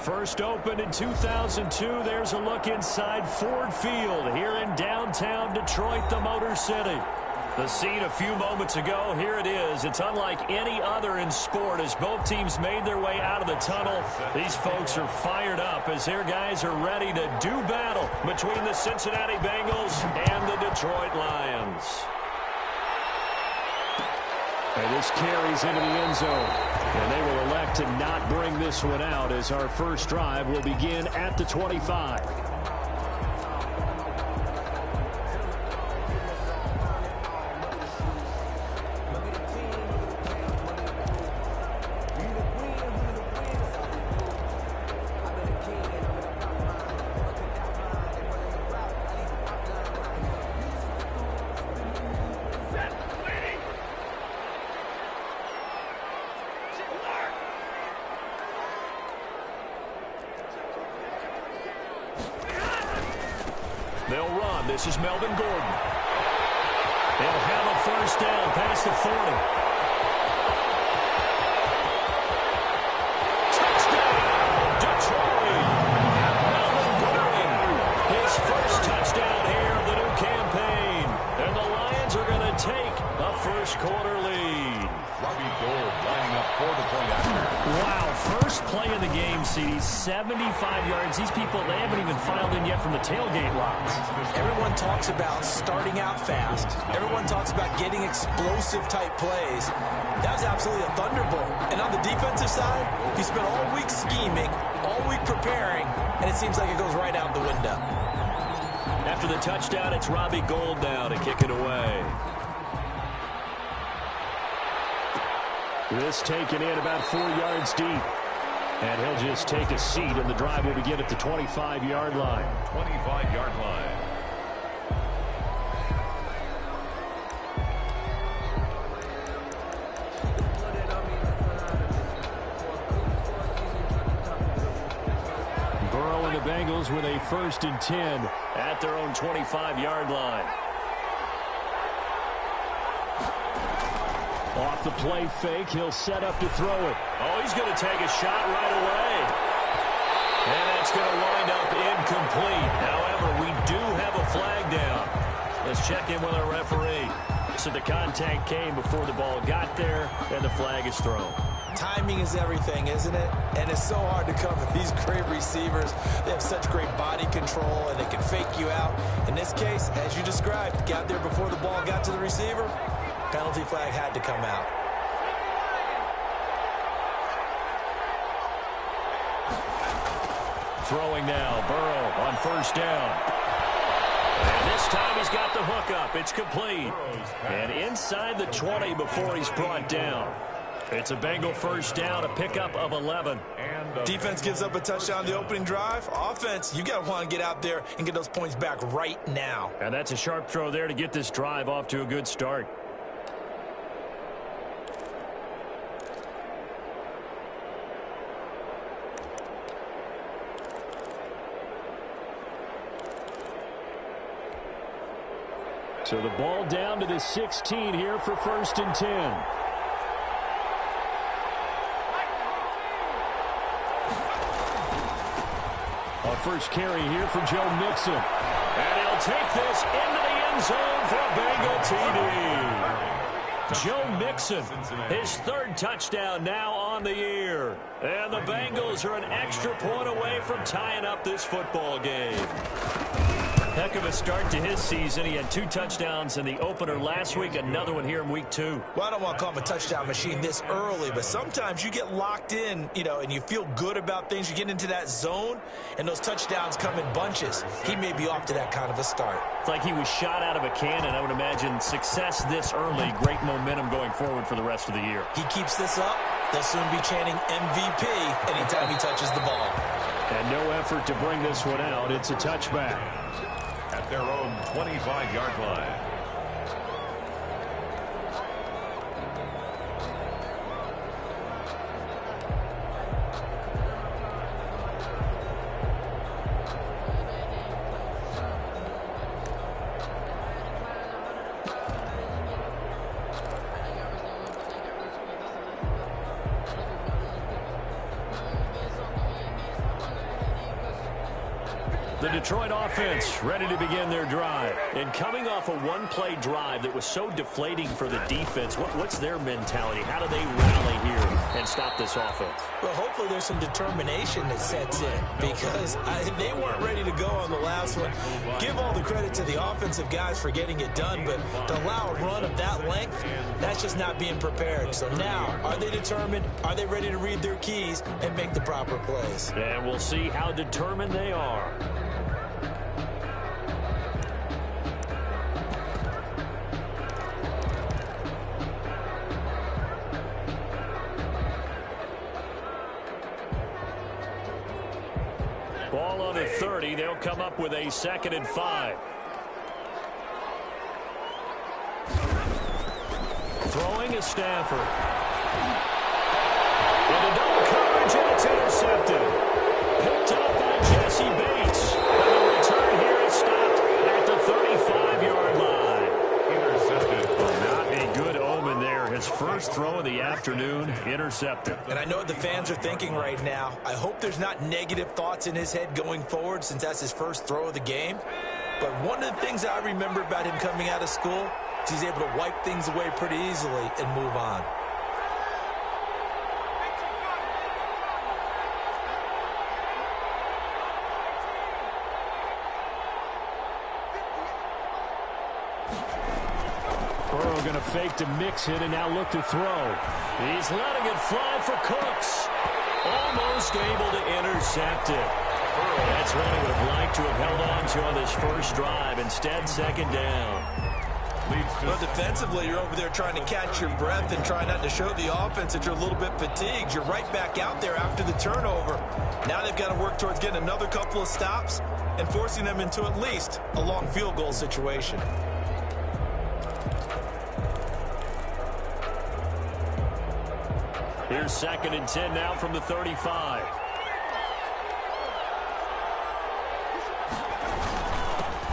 First opened in 2002. There's a look inside Ford Field here in downtown Detroit, the Motor City. The scene a few moments ago, here it is. It's unlike any other in sport as both teams made their way out of the tunnel. These folks are fired up as their guys are ready to do battle between the Cincinnati Bengals and the Detroit Lions. And this carries into the end zone. And they will elect to not bring this one out as our first drive will begin at the 25. They'll run. This is Melvin Gordon. They'll have a first down past the 40. Touchdown, Detroit. Melvin Gordon, his first touchdown here of the new campaign. And the Lions are going to take a first-quarter lead. Robbie Gould lining up for the point after. Wow, first play of the game, CD, 75 yards. These people, they haven't even filed in yet from the tailgate lines. Everyone talks about starting out fast. Everyone talks about getting explosive-type plays. That was absolutely a thunderbolt. And on the defensive side, he spent all week scheming, all week preparing, and it seems like it goes right out the window. After the touchdown, it's Robbie Gould now to kick it away. This taken in about 4 yards deep. And he'll just take a seat, and the drive will begin at the 25-yard line. 25-yard line. Burrow and the Bengals with a 1st and 10 at their own 25-yard line. Off the play fake, he'll set up to throw it. Oh, he's going to take a shot right away. And that's going to wind up incomplete. However, we do have a flag down. Let's check in with our referee. So the contact came before the ball got there, and the flag is thrown. Timing is everything, isn't it? And it's so hard to cover these great receivers. They have such great body control, and they can fake you out. In this case, as you described, got there before the ball got to the receiver. Penalty flag had to come out. Throwing now, Burrow on 1st down. And this time he's got the hook up. It's complete. And inside the 20 before he's brought down. It's a Bengal 1st down, a pickup of 11. Defense gives up a touchdown the opening drive. Offense, you got to want to get out there and get those points back right now. And that's a sharp throw there to get this drive off to a good start. So the ball down to the 16 here for 1st and 10. Our first carry here for Joe Mixon. And he'll take this into the end zone for a Bengal TD. Joe Mixon, his 3rd touchdown now on the year. And the Bengals are an extra point away from tying up this football game. Heck of a start to his season. He had 2 touchdowns in the opener last week, another one here in week 2. Well, I don't want to call him a touchdown machine this early, but sometimes you get locked in, and you feel good about things. You get into that zone, and those touchdowns come in bunches. He may be off to that kind of a start. It's like he was shot out of a cannon. I would imagine success this early, great momentum going forward for the rest of the year. He keeps this up, they'll soon be chanting MVP anytime he touches the ball. And no effort to bring this one out. It's a touchback. At their own 25-yard line. The Detroit offense ready to begin their drive. And coming off a one-play drive that was so deflating for the defense, what's their mentality? How do they rally here and stop this offense? Well, hopefully there's some determination that sets in because they weren't ready to go on the last one. Give all the credit to the offensive guys for getting it done, but to allow a run of that length, that's just not being prepared. So now, are they determined? Are they ready to read their keys and make the proper plays? And we'll see how determined they are. Ball on the 30. They'll come up with a 2nd and 5. Throwing is Stafford. Into double coverage, and it's intercepted. Picked up by Jesse Bates. And the return here is stopped at the 35-yard line. Intercepted. Not a good omen there. His first throw of the afternoon, intercepted. And I know what the fans are thinking right now. I hope there's not negative thoughts in his head going forward since that's his first throw of the game. But one of the things I remember about him coming out of school is he's able to wipe things away pretty easily and move on. Burrow going to fake to mix it and now look to throw. He's letting it fly for Cooks. Almost able to intercept it. That's what he would have liked to have held on to on this first drive. Instead, 2nd down. Well, defensively, you're over there trying to catch your breath and try not to show the offense that you're a little bit fatigued. You're right back out there after the turnover. Now they've got to work towards getting another couple of stops and forcing them into at least a long field goal situation. Here's 2nd and 10 now from the 35.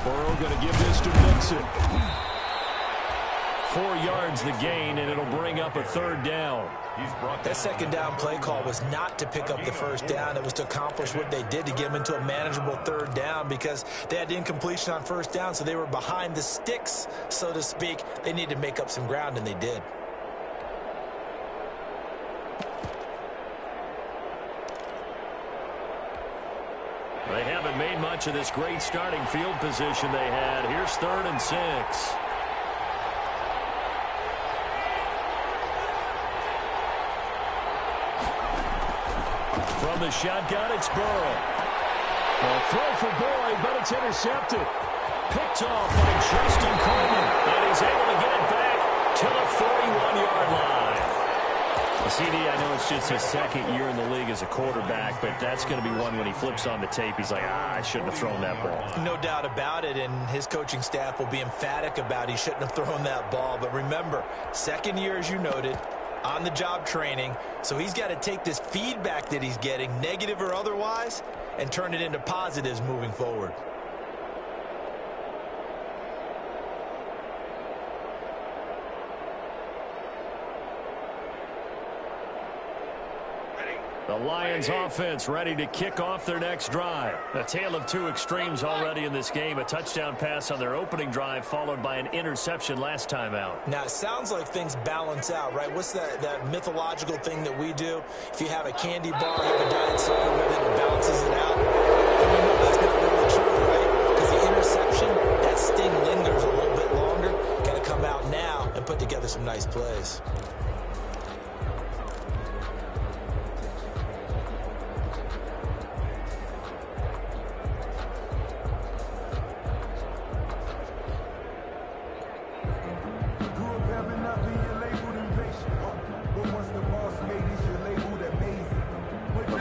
Burrow going to give this to Mixon. 4 yards the gain, and it'll bring up a 3rd down. That 2nd down play call was not to pick up the 1st down. It was to accomplish what they did to get them into a manageable 3rd down because they had incompletion on 1st down, so they were behind the sticks, so to speak. They needed to make up some ground, and they did. They haven't made much of this great starting field position they had. Here's 3rd and 6. From the shotgun, it's Burrow. A throw for Boyd, but it's intercepted. Picked off by Justin Coleman, and he's able to get it back to the 41-yard line. CD, I know it's just his 2nd year in the league as a quarterback, but that's going to be one when he flips on the tape, he's like, I shouldn't have thrown that ball. No doubt about it, and his coaching staff will be emphatic about he shouldn't have thrown that ball. But remember, 2nd year, as you noted, on-the-job training, so he's got to take this feedback that he's getting, negative or otherwise, and turn it into positives moving forward. The Lions offense ready to kick off their next drive. A tale of 2 extremes already in this game. A touchdown pass on their opening drive followed by an interception last time out. Now, it sounds like things balance out, right? What's that mythological thing that we do? If you have a candy bar, have a diet soda with it, it balances it out. And we know that's not really true, right? Because the interception, that sting lingers a little bit longer. Got to come out now and put together some nice plays.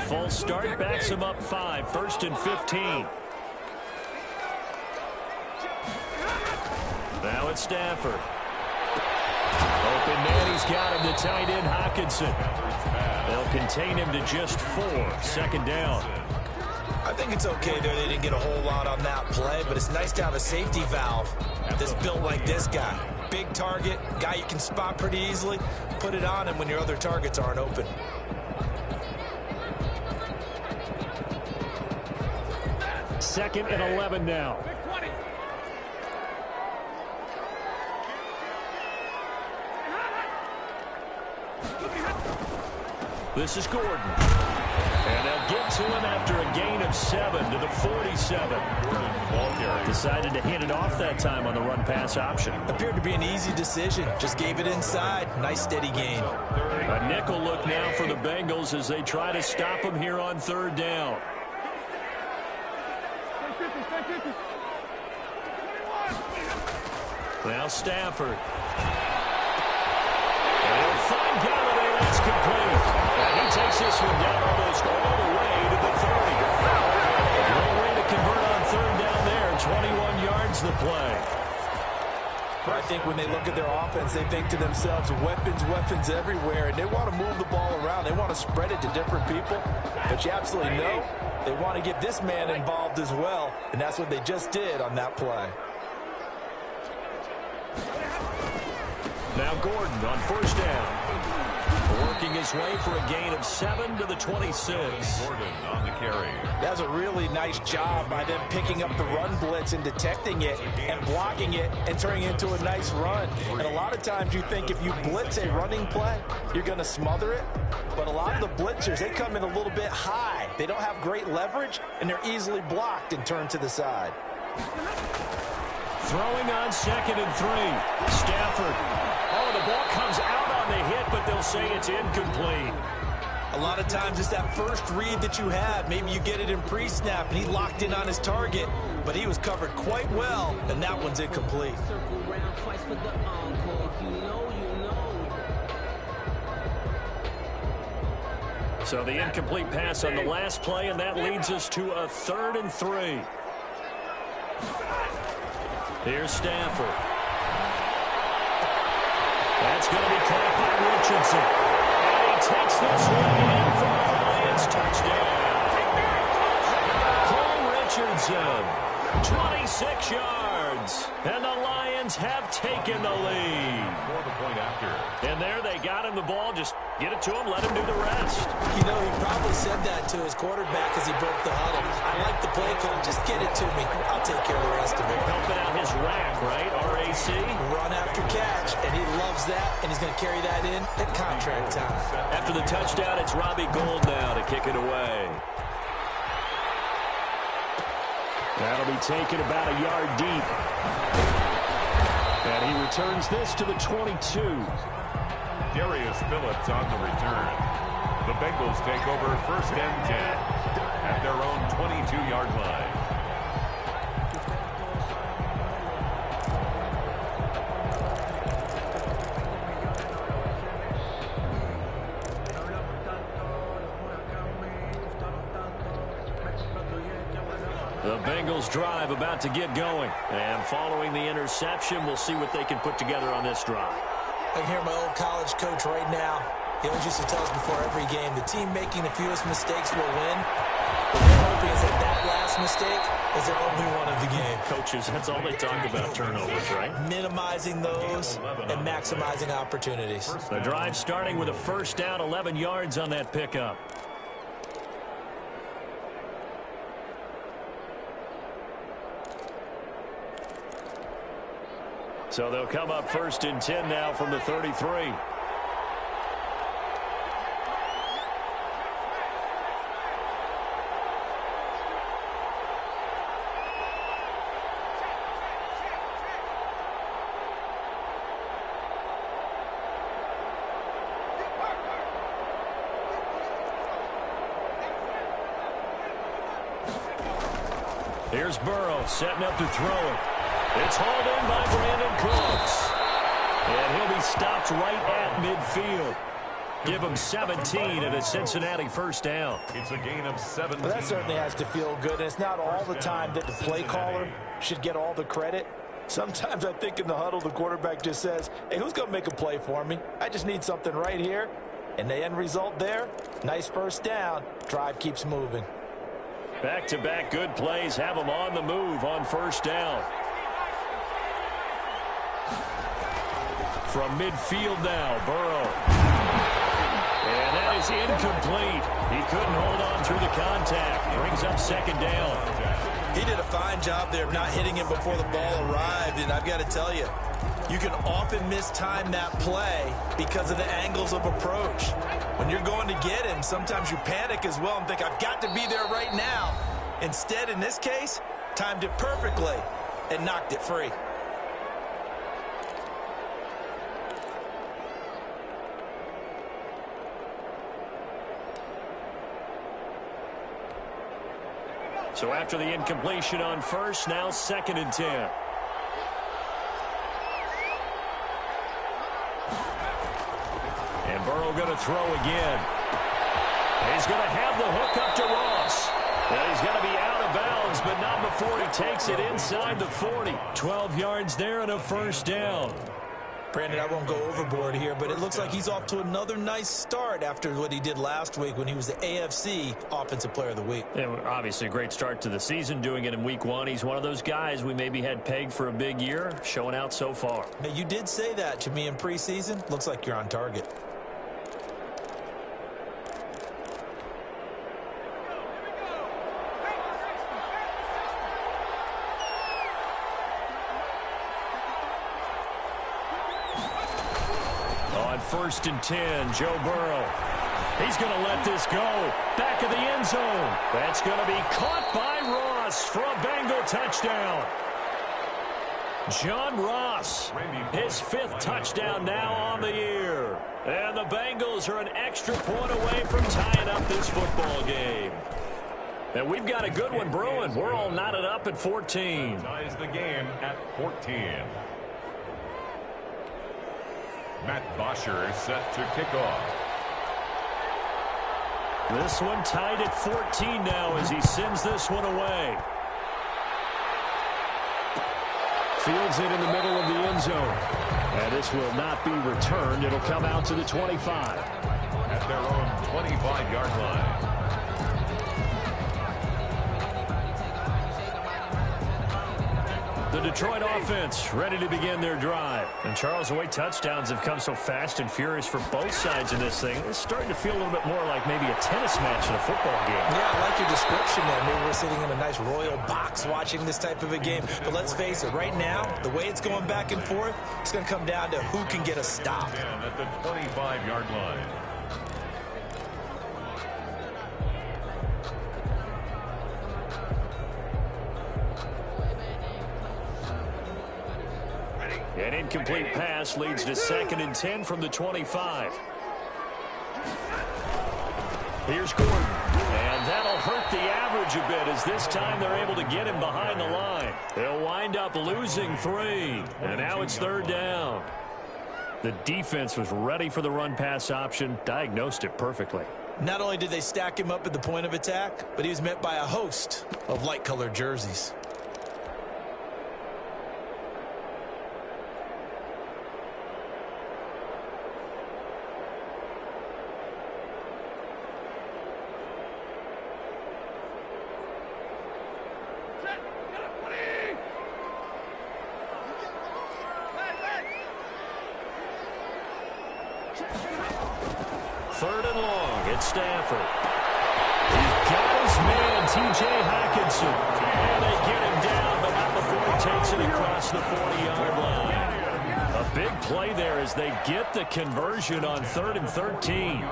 False start backs him up 5. 1st and 15. Now it's Stafford. Open man, he's got him. The tight end, Hockenson. They'll contain him to just 4. 2nd down. I think it's okay there. They didn't get a whole lot on that play, but it's nice to have a safety valve that's built like this guy. Big target, guy you can spot pretty easily. Put it on him when your other targets aren't open. 2nd and 11 now. This is Gordon. And they'll get to him after a gain of 7 to the 47. Decided to hand it off that time on the run-pass option. Appeared to be an easy decision. Just gave it inside. Nice steady gain. A nickel look now for the Bengals as they try to stop him here on 3rd down. Now Stafford. And he'll find Galladay. That's complete. And he takes this one down almost all the way to the 30. No way to convert on 3rd down there. 21 yards the play. I think when they look at their offense, they think to themselves, weapons, weapons everywhere, and they want to move the ball around. They want to spread it to different people. But you absolutely know they want to get this man involved as well, and that's what they just did on that play. Now Gordon on 1st down. Working his way for a gain of 7 to the 26. Gordon on the carry. That's a really nice job by them picking up the run blitz and detecting it and blocking it and turning it into a nice run. And a lot of times you think if you blitz a running play, you're going to smother it. But a lot of the blitzers, they come in a little bit high. They don't have great leverage, and they're easily blocked and turned to the side. Throwing on 2nd and 3. Stafford. Oh, the ball comes out on the hit, but they'll say it's incomplete. A lot of times it's that first read that you have. Maybe you get it in pre-snap, and he locked in on his target, but he was covered quite well, and that one's incomplete. So the incomplete pass on the last play, and that leads us to a 3rd and 3. Here's Stafford. That's going to be caught by Richardson. And he takes this one in for the Lions touchdown. Cole Richardson, 26 yards. And the Lions have taken the lead. For the point after. And there they got him the ball. Just get it to him, let him do the rest. You know, he probably said that to his quarterback as he broke the huddle. I like the play call. Just get it to me. I'll take care of the rest of it. Helping out his rack, right? RAC. Run after catch, and he loves that, and he's going to carry that in at contract time. After the touchdown, it's Robbie Gould now to kick it away. That'll be taken about a yard deep. And he returns this to the 22. Darius Phillips on the return. The Bengals take over 1st and 10 at their own 22-yard line. The Bengals drive about to get going. And following the interception, we'll see what they can put together on this drive. I can hear my old college coach right now. He always used to tell us before every game, the team making the fewest mistakes will win. What they're hoping is that last mistake is their only one of the game. Coaches, that's all they talk about, turnovers, right? Minimizing those and maximizing opportunities. The drive starting with a 1st down, 11 yards on that pickup. So they'll come up 1st and 10 now from the 33. Here's Burrow setting up to throw it. It's hauled in by Brandon Cooks. And he'll be stopped right at midfield. Give him 17 and a Cincinnati 1st down. It's a gain of 17. Well, that certainly has to feel good. It's not all the time that the play caller should get all the credit. Sometimes I think in the huddle, the quarterback just says, hey, who's going to make a play for me? I just need something right here. And the end result there, nice 1st down. Drive keeps moving. Back-to-back good plays have them on the move on 1st down. From midfield now, Burrow. And that is incomplete. He couldn't hold on through the contact. Brings up 2nd down. He did a fine job there of not hitting him before the ball arrived, and I've got to tell you, you can often mistime that play because of the angles of approach. When you're going to get him, sometimes you panic as well and think, I've got to be there right now. Instead, in this case, timed it perfectly and knocked it free. So after the incompletion on first, now 2nd and 10. And Burrow going to throw again. He's going to have the hook up to Ross. And he's going to be out of bounds, but not before he takes it inside the 40. 12 yards there and a first down. Brandon, I won't go overboard here, but it looks like he's off to another nice start after what he did last week when he was the AFC Offensive Player of the Week. Yeah, obviously a great start to the season, doing it in week 1. He's one of those guys we maybe had pegged for a big year, showing out so far. Now, you did say that to me in preseason. Looks like you're on target. On 1st and 10, Joe Burrow. He's going to let this go. Back of the end zone. That's going to be caught by Ross for a Bengal touchdown. John Ross, his 5th touchdown now on the year. And the Bengals are an extra point away from tying up this football game. And we've got a good one brewing. We're all knotted up at 14. Ties the game at 14. Matt Bosher is set to kick off. This one tied at 14 now as he sends this one away. Fields it in the middle of the end zone. And this will not be returned. It'll come out to the 25. At their own 25-yard line. The Detroit offense ready to begin their drive. And Charles, the way touchdowns have come so fast and furious for both sides of this thing, it's starting to feel a little bit more like maybe a tennis match in a football game. Yeah, I like your description there. Maybe we're sitting in a nice royal box watching this type of a game. But let's face it, right now, the way it's going back and forth, it's going to come down to who can get a stop. At the 25-yard line. An incomplete pass leads to 2nd and 10 from the 25. Here's Gordon. And that'll hurt the average a bit as this time they're able to get him behind the line. They'll wind up losing 3. And now it's 3rd down. The defense was ready for the run-pass option, diagnosed it perfectly. Not only did they stack him up at the point of attack, but he was met by a host of light-colored jerseys. Third and long, it's Stafford. He's got his man, T.J. Hockenson. And they get him down, but not before he takes it across the 40-yard line. A big play there as they get the conversion on 3rd and 13.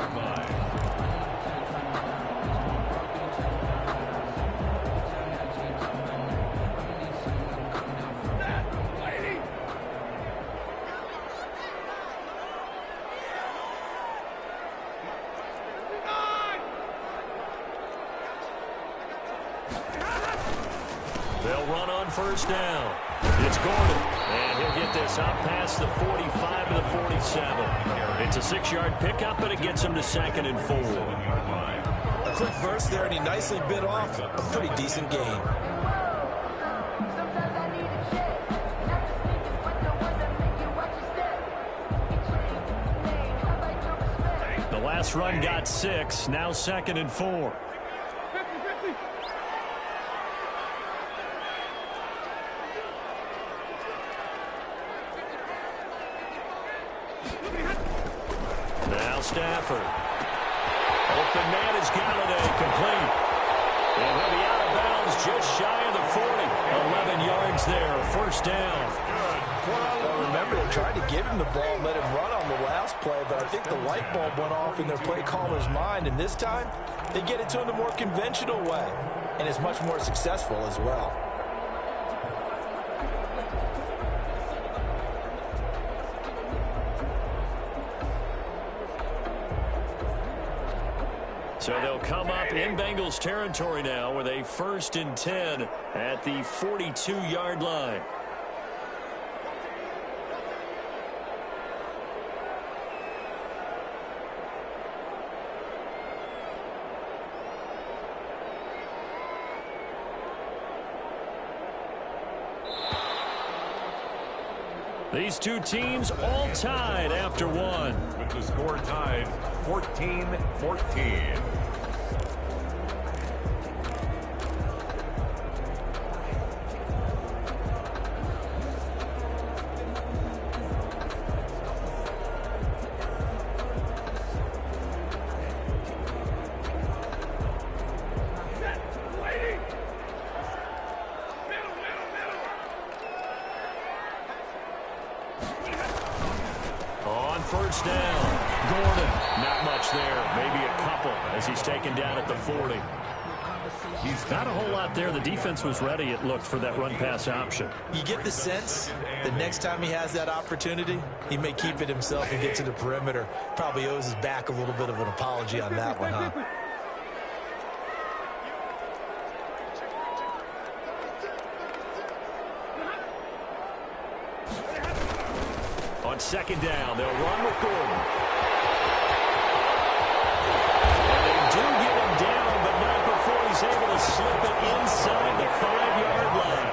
They'll run on 1st down. It's Gordon. And he'll get this up past the 45 to the 47. It's a 6-yard pickup, and it gets him to 2nd and 4. A quick burst there, and he nicely bit off a pretty decent gain. The last run got 6. Now 2nd and 4. Now Stafford. Open man is Galladay, complete. And he'll be out of bounds Bengals just shy of the 40. 11 yards there, first down. Well, remember, they tried to give him the ball and let him run on the last play, but I think the light bulb went off in their play caller's mind, and this time they get it to him the more conventional way, and it's much more successful as well. So they'll come up in Bengals territory now with a 1st and 10 at the 42-yard line. These two teams all tied after one. With the score tied 14-14. First down. Gordon, not much there. Maybe a couple as he's taken down at the 40. He's not a whole lot there. The defense was ready, it looked, for that run-pass option. You get the sense that next time he has that opportunity, he may keep it himself and get to the perimeter. Probably owes his back a little bit of an apology on that one, huh? On second down, they'll run with Gordon. And they do get him down, but not before he's able to slip it inside the 5-yard line.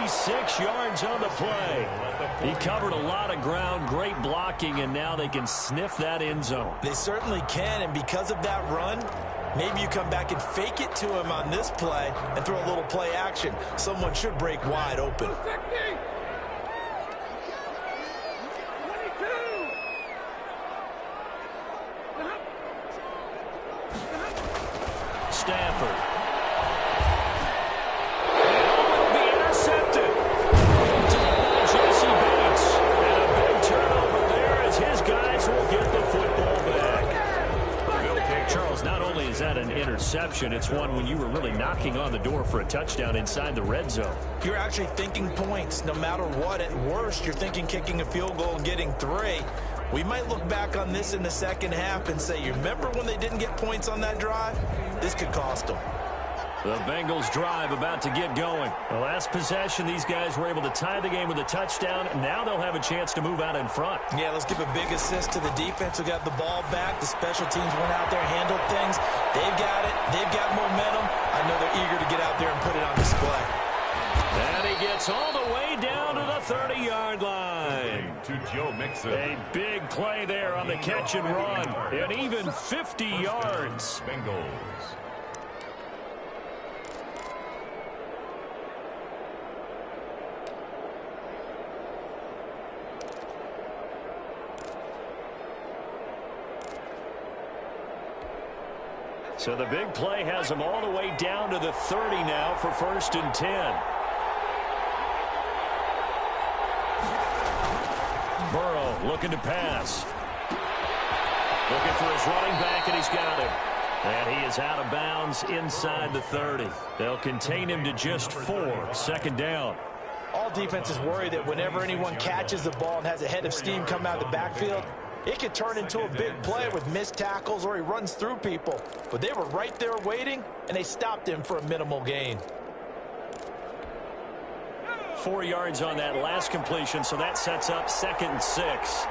36 yards on the play. He covered a lot of ground, great blocking, and now they can sniff that end zone. They certainly can, and because of that run, maybe you come back and fake it to him on this play and throw a little play action. Someone should break wide open. Stafford. It'll be intercepted. Jesse Bates. And a big turnover there as his guys will get the football back. Charles, not only is that an interception, it's one when you were really knocking on the door for a touchdown inside the red zone. You're actually thinking points. No matter what, at worst, you're thinking kicking a field goal and getting 3. We might look back on this in the second half and say, you remember when they didn't get points on that drive? This could cost them. The Bengals drive about to get going. The last possession, these guys were able to tie the game with a touchdown. Now they'll have a chance to move out in front. Yeah, let's give a big assist to the defense who got the ball back. The special teams went out there, handled things. They've got it. They've got momentum. I know they're eager to get out there and put it on display. And he gets all the way down to the 30-yard line. To Joe Mixon. A big play there on the catch and run. And even 50 yards. Bengals. So the big play has them all the way down to the 30 now for 1st and 10. Burrow looking to pass. Looking for his running back, and he's got him. And he is out of bounds inside the 30. They'll contain him to just 4. 2nd down. All defenses worry that whenever anyone catches the ball and has a head of steam come out of the backfield, it could turn into a big play with missed tackles or he runs through people. But they were right there waiting, and they stopped him for a minimal gain. 4 yards on that last completion, so that sets up 2nd and 6.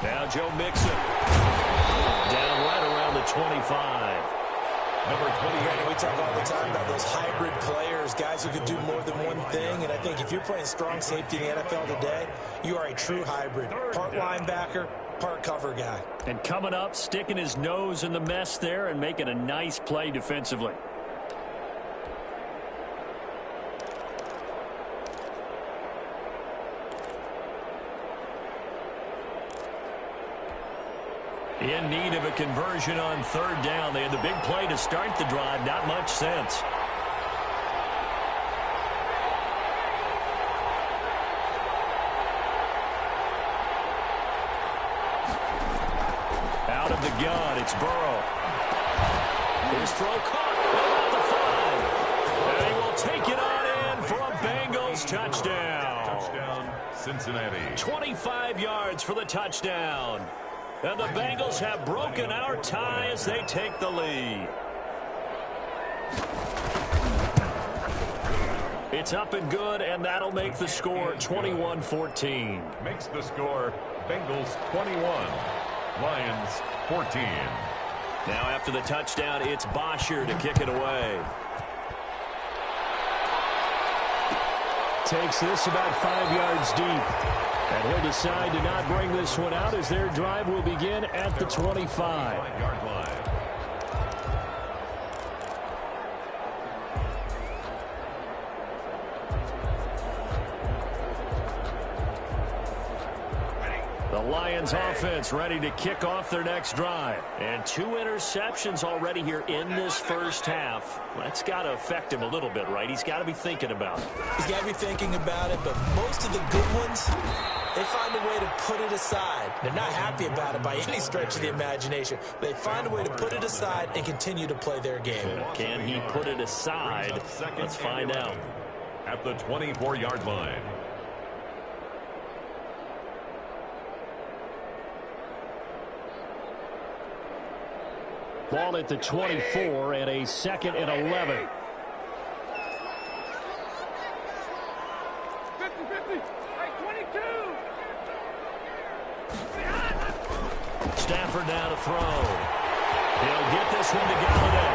Now Joe Mixon. Down right around the 25. Number 28. We talk all the time about those hybrid players, guys who can do more than one thing. And I think if you're playing strong safety in the NFL today, you are a true hybrid. Part linebacker, part cover guy. And coming up, sticking his nose in the mess there and making a nice play defensively. In need of a conversion on third down. They had the big play to start the drive. Not much sense. Out of the gun, it's Burrow. His throw caught at the 5. And he will take it on in for a Bengals touchdown. Touchdown, Cincinnati. 25 yards for the touchdown. And the Bengals have broken our tie as they take the lead. It's up and good, and that'll make the score 21-14. Makes the score Bengals 21, Lions 14. Now after the touchdown, it's Bosher to kick it away. Takes this about 5 yards deep. And he'll decide to not bring this one out as their drive will begin at the 25-yard line. The Lions offense ready to kick off their next drive. And 2 interceptions already here in this first half. That's got to affect him a little bit, right? He's got to be thinking about it. He's got to be thinking about it, but most of the good ones, they find a way to put it aside. They're not happy about it by any stretch of the imagination. They find a way to put it aside and continue to play their game. Can he put it aside? Let's find out. At the 24-yard line. Ball at the 24 and a 2nd and 11. 50-50. Hey, 22. Stafford now to throw. He'll get this one to Galladay.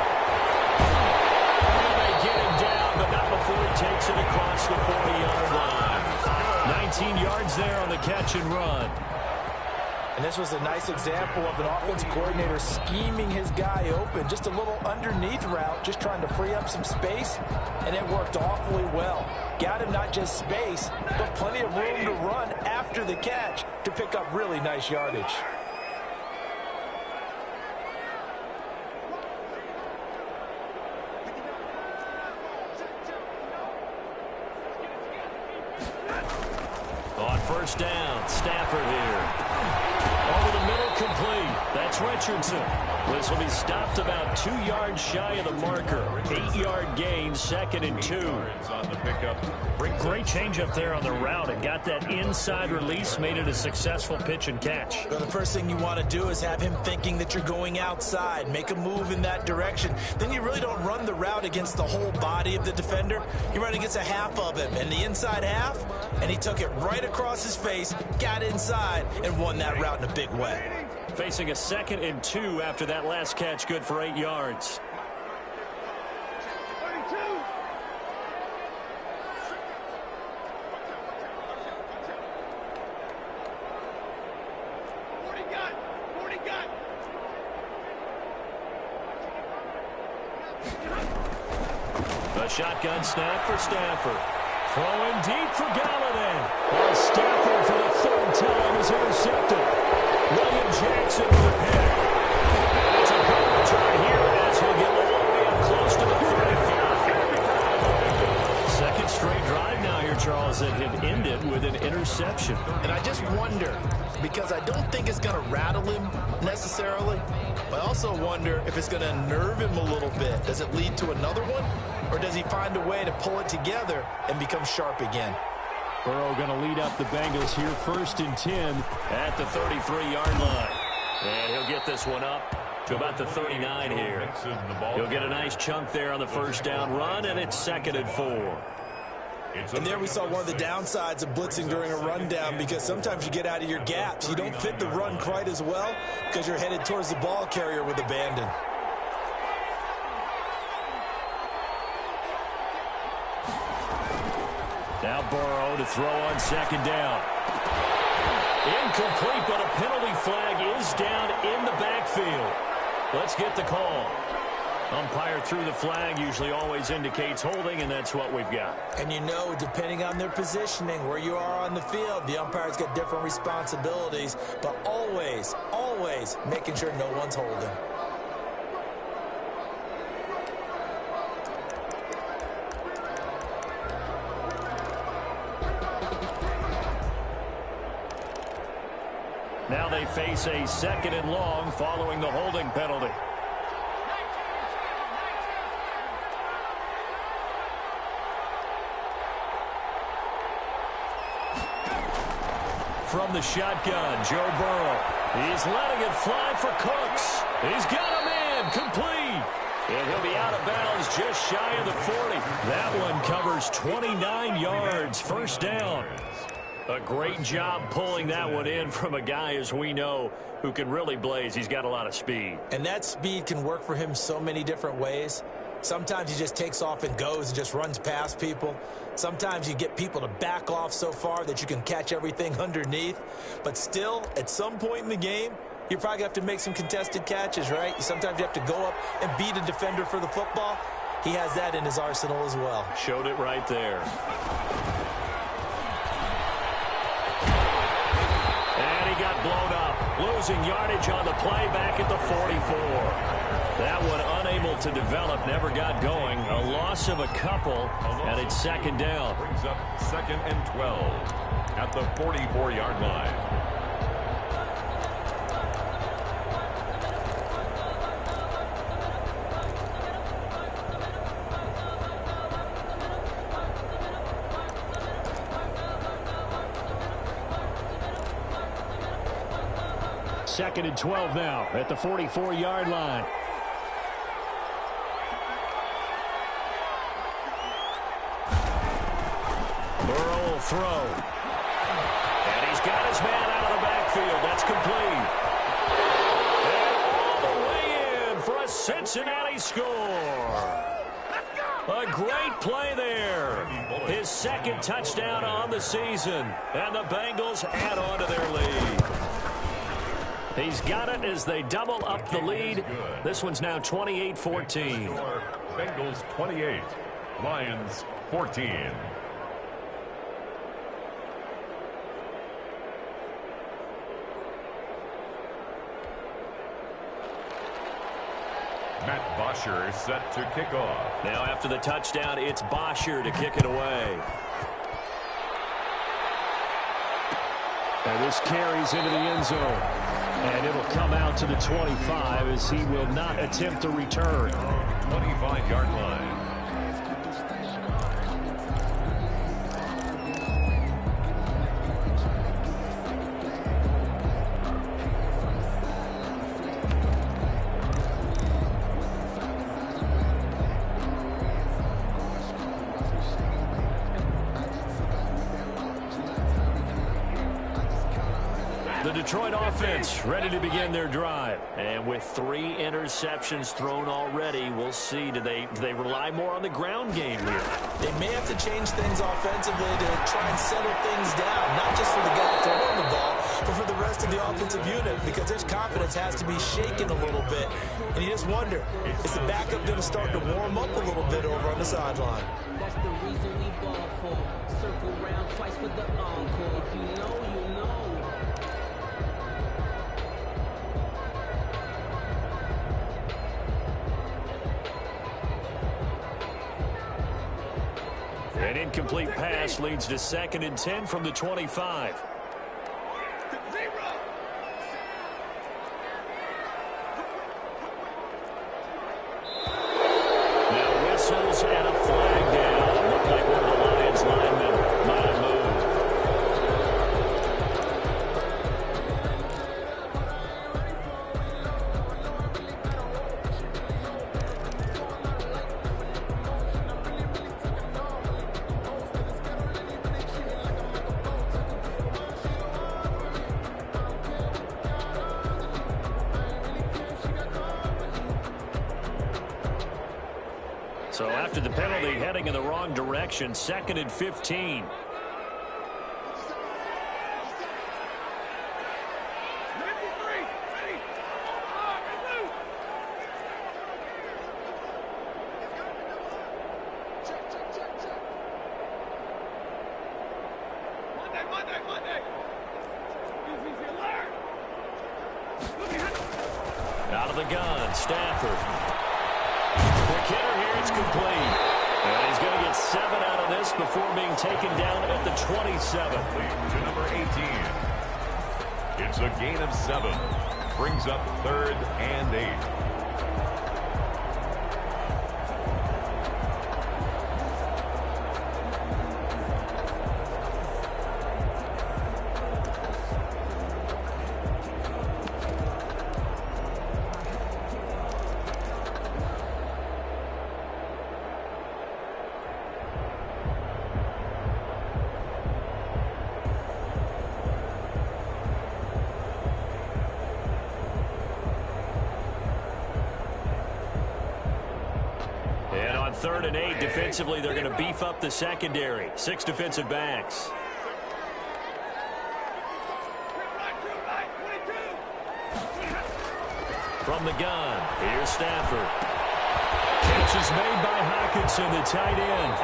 And they get him down, but not before he takes it across the 40-yard line. 19 yards there on the catch and run. And this was a nice example of an offensive coordinator scheming his guy open. Just a little underneath route, just trying to free up some space, and it worked awfully well. Got him not just space, but plenty of room to run after the catch to pick up really nice yardage. On first down, Stafford here. Over the middle, complete. That's Richardson. This will be stopped about 2 yards shy of the marker. 8-yard gain, 2nd and 2. On the pickup. Great change up there on the route and got that inside release, made it a successful pitch and catch. Well, the first thing you want to do is have him thinking that you're going outside, make a move in that direction. Then you really don't run the route against the whole body of the defender. You run against a half of him, and the inside half, and he took it right across his face, got inside, and won that route in a big way. Facing a 2nd and 2 after that last catch, good for 8 yards. 32. A shotgun snap for Stafford. Throwing deep for Galladay. While Stafford for the 3rd time is intercepted. William Jackson with a pick. And it's a good return here as he'll get all the way up close to the 35. Second straight drive now here, Charles, that have ended with an interception. And I just wonder, because I don't think it's going to rattle him necessarily, but I also wonder if it's going to nerve him a little bit. Does it lead to another one? Or does he find a way to pull it together and become sharp again? Burrow going to lead up the Bengals here, 1st and 10 at the 33-yard line. And he'll get this one up to about the 39 here. He'll get a nice chunk there on the first down run, and it's 2nd and 4. And there we saw one of the downsides of blitzing during a rundown, because sometimes you get out of your gaps. You don't fit the run quite as well because you're headed towards the ball carrier with abandon. Now Burrow to throw on 2nd down. Incomplete, but a penalty flag is down in the backfield. Let's get the call. Umpire threw the flag, usually always indicates holding, and that's what we've got. And you know, depending on their positioning, where you are on the field, the umpire's got different responsibilities, but always, always making sure no one's holding. Now they face a 2nd and long following the holding penalty. From the shotgun, Joe Burrow. He's letting it fly for Cooks. He's got a man complete. And he'll be out of bounds just shy of the 40. That one covers 29 yards. First down. A great job pulling that one in from a guy, as we know, who can really blaze. He's got a lot of speed. And that speed can work for him so many different ways. Sometimes he just takes off and goes and just runs past people. Sometimes you get people to back off so far that you can catch everything underneath. But still, at some point in the game, you're probably going to have to make some contested catches, right? Sometimes you have to go up and beat a defender for the football. He has that in his arsenal as well. Showed it right there. And he got blown up, losing yardage on the play back at the 44. That one unable to develop, never got going. A loss of a couple, and it's 2nd down. Brings up 2nd and 12 at the 44-yard line. Second and 12 now at the 44-yard line. Burrow will throw. And he's got his man out of the backfield. That's complete. And all the way in for a Cincinnati score. A great play there. His 2nd touchdown on the season. And the Bengals add on to their lead. He's got it as they double up the lead. This one's now 28-14. Bengals 28, Lions 14. Matt Bosher set to kick off. Now after the touchdown, it's Bosher to kick it away. And this carries into the end zone. And it'll come out to the 25 as he will not attempt to return. 25-yard line. The Detroit offense ready to begin their drive. And with 3 interceptions thrown already, we'll see. Do they rely more on the ground game here? They may have to change things offensively to try and settle things down, not just for the guy throwing the ball, but for the rest of the offensive unit, because their confidence has to be shaken a little bit. And you just wonder, is the backup going to start to warm up a little bit over on the sideline? That's the reason we ball for. Circle round twice for the encore. If you know, you know. An incomplete pass leads to 2nd and 10 from the 25. Now whistles and a flag down. Looked like one of the Lions linemen might have moved. So after the penalty, heading in the wrong direction, 2nd and 15. Monday. Easy alert. Out of the gun, Stafford. The hitter here is complete. And he's going to get 7 out of this before being taken down at the 27. To number 18. It's a gain of 7. Brings up 3rd and 8. And on 3rd and 8, defensively, they're going to beef up the secondary. 6 defensive backs. From the gun, here's Stafford. Catch is made by Hockenson, the tight end.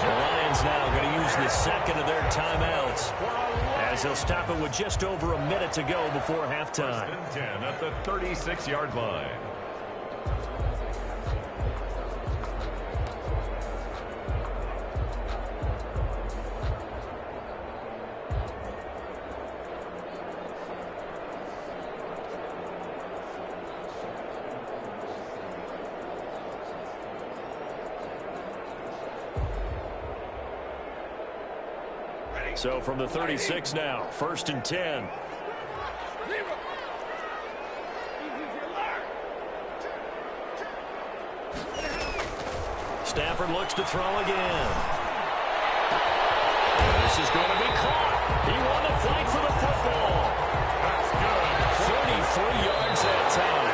The Lions now going to use the second of their timeouts, as they'll stop it with just over a minute to go before halftime. 1st and 10 at the 36-yard line. So from the 36 now, 1st and 10. Stafford looks to throw again. And this is going to be caught. He won the fight for the football. That's good. 33 yards that time.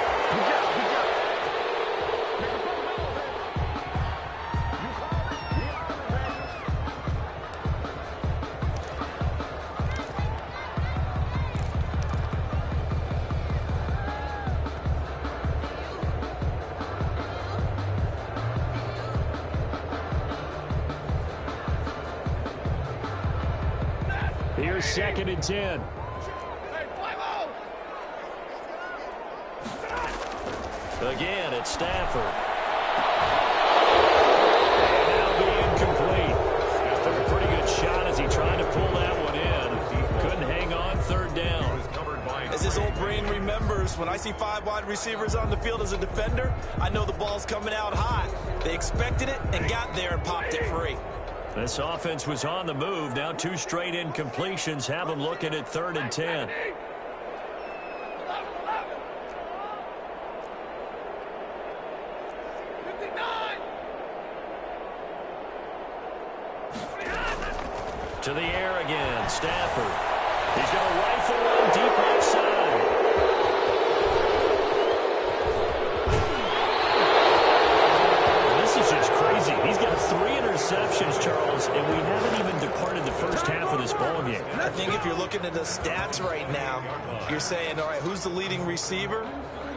Here's 2nd and 10. Again, it's Stafford. And that'll be incomplete. Took a pretty good shot as he tried to pull that one in. Couldn't hang on, 3rd down. As his old brain remembers, when I see 5 wide receivers on the field as a defender, I know the ball's coming out hot. They expected it and got there and popped it free. This offense was on the move. Now 2 straight incompletions have them looking at 3rd and 10. To the air again, Stafford. He's going to rifle one deep left side. This is just crazy. He's got 3 interceptions, Charles, and we haven't even departed the first half of this ball game. I think if you're looking at the stats right now, you're saying, all right, who's the leading receiver?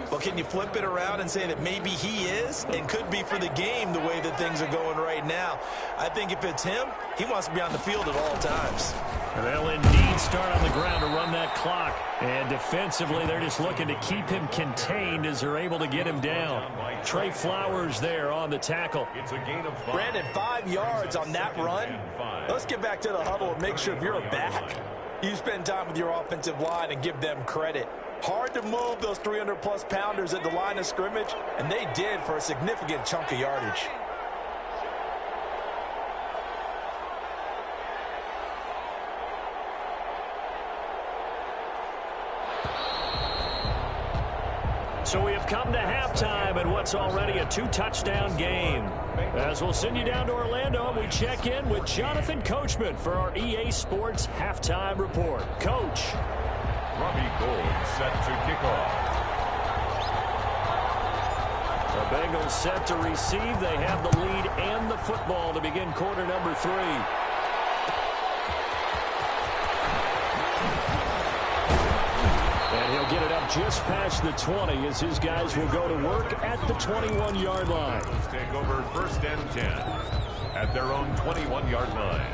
Well, can you flip it around and say that maybe he is and could be for the game the way that things are going right now? I think if it's him, he wants to be on the field at all times. They'll indeed start on the ground to run that clock. And defensively, they're just looking to keep him contained as they're able to get him down. Trey Flowers there on the tackle. It's a gain of 5. Brandon, 5 yards on that run. Let's get back to the huddle and make sure if you're a back, you spend time with your offensive line and give them credit. Hard to move those 300-plus pounders at the line of scrimmage, and they did for a significant chunk of yardage. So we have come to halftime in what's already a 2-touchdown game. As we'll send you down to Orlando, we check in with Jonathan Coachman for our EA Sports Halftime Report. Coach. Robbie Gould set to kick off. The Bengals set to receive. They have the lead and the football to begin quarter number 3. And he'll get it up just past the 20 as his guys will go to work at the 21-yard line. Let's take over 1st and 10 at their own 21-yard line.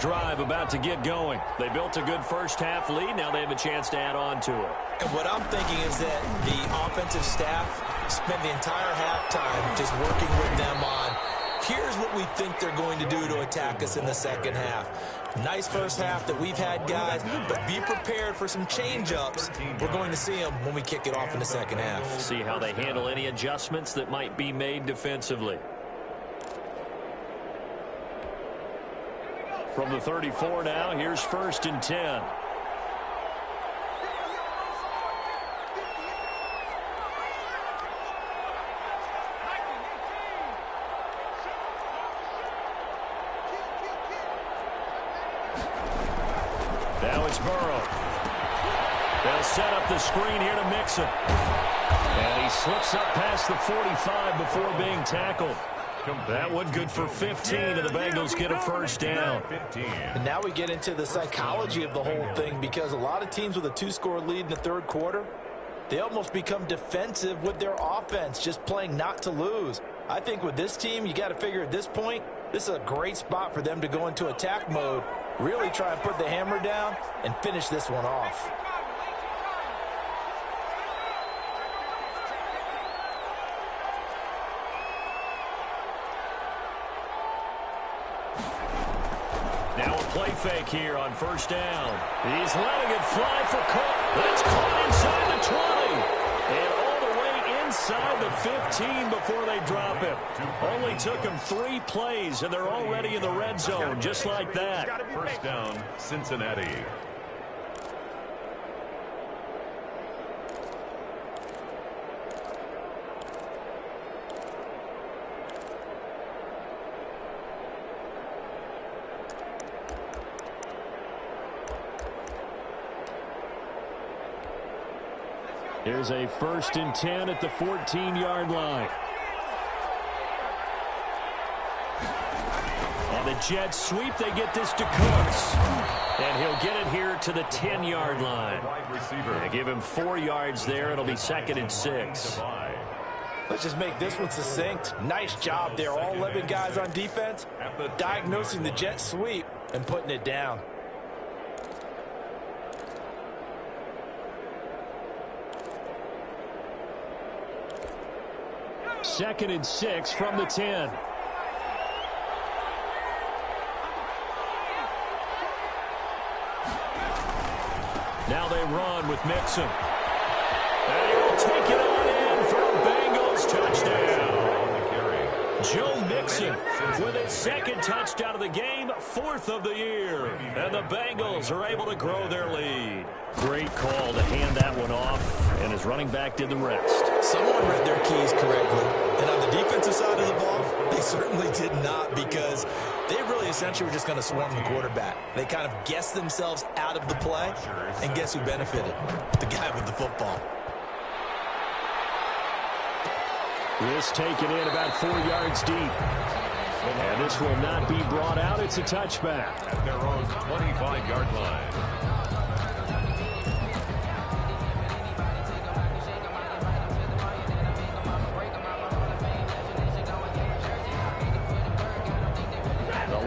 drive about to get going. They built a good first-half lead. Now they have a chance to add on to it. And what I'm thinking is that the offensive staff spent the entire halftime just working with them on, here's what we think they're going to do to attack us in the second half. Nice first half that we've had, guys, but be prepared for some change-ups. We're going to see them when we kick it off in the second half. See how they handle any adjustments that might be made defensively. From the 34 now, here's 1st and 10. Now it's Burrow. They'll set up the screen here to Mixon. And he slips up past the 45 before being tackled. That one good for 15, and the Bengals get a first down. And now we get into the psychology of the whole thing, because a lot of teams with a 2-score lead in the third quarter, they almost become defensive with their offense, just playing not to lose. I think with this team, you got to figure at this point, this is a great spot for them to go into attack mode, really try and put the hammer down and finish this one off. Now a play fake here on first down. He's letting it fly for Cook. That's caught inside the 20. And all the way inside the 15 before they drop him. Only took him 3 plays, and they're already in the red zone, just like that. First down, Cincinnati. Here's a 1st and 10 at the 14-yard line. On the jet sweep, they get this to Cooks. And he'll get it here to the 10-yard line. They give him 4 yards there. It'll be 2nd and 6. Let's just make this one succinct. Nice job there. All 11 guys on defense diagnosing the jet sweep and putting it down. Second and 6 from the 10. Now they run with Mixon. And he will take it on in for a Bengals touchdown. Joe Mixon with his 2nd touchdown of the game, 4th of the year. And the Bengals are able to grow their lead. Great call to hand that one off, and his running back did the rest. Someone read their keys correctly. And on the defensive side of the ball, they certainly did not, because they really essentially were just going to swarm the quarterback. They kind of guessed themselves out of the play, and guess who benefited? The guy with the football. This taken in about 4 yards deep. And this will not be brought out. It's a touchback. At their own 25-yard line.